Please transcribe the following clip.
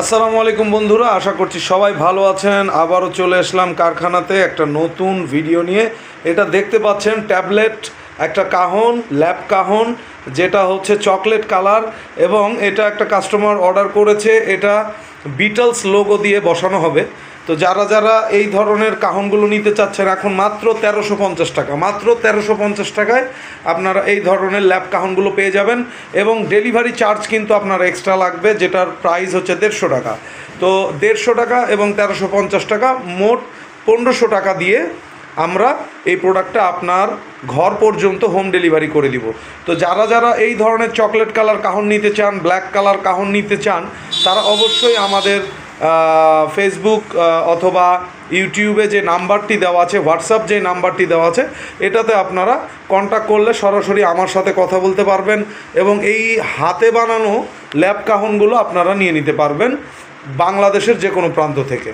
আসসালামু আলাইকুম বন্ধুরা, আশা করছি সবাই ভালো আছেন। আবারও চলে আসলাম কারখানাতে একটা নতুন ভিডিও নিয়ে। এটা দেখতে পাচ্ছেন ট্যাবলেট একটা কাহন, ল্যাপ কাহন, যেটা হচ্ছে চকলেট কালার, এবং এটা একটা কাস্টমার অর্ডার করেছে। এটা বিটলস লোগো দিয়ে বসানো হবে। তো যারা যারা এই ধরনের কাহনগুলো নিতে চাচ্ছেন, এখন মাত্র 1350 টাকা, মাত্র 1350 টাকায় আপনারা এই ধরনের ল্যাপ কাহনগুলো পেয়ে যাবেন। এবং ডেলিভারি চার্জ কিন্তু আপনার এক্সট্রা লাগবে, যেটার প্রাইস হচ্ছে 150 টাকা। তো 150 টাকা এবং 1350 টাকা, মোট 1500 টাকা দিয়ে আমরা এই প্রোডাক্টটা আপনার ঘর পর্যন্ত হোম ডেলিভারি করে দিব। তো যারা যারা এই ধরনের চকলেট কালার কাহন নিতে চান, ব্ল্যাক কালার কাহন নিতে চান, তারা অবশ্যই আমাদের ফেসবুক অথবা ইউটিউবে যে নাম্বারটি দেওয়া আছে, হোয়াটসঅ্যাপ যে নাম্বারটি দেওয়া আছে, এটাতে আপনারা কন্ট্যাক্ট করলে সরাসরি আমার সাথে কথা বলতে পারবেন এবং এই হাতে বানানো ল্যাপ কাহনগুলো আপনারা নিয়ে নিতে পারবেন বাংলাদেশের যে কোনো প্রান্ত থেকে।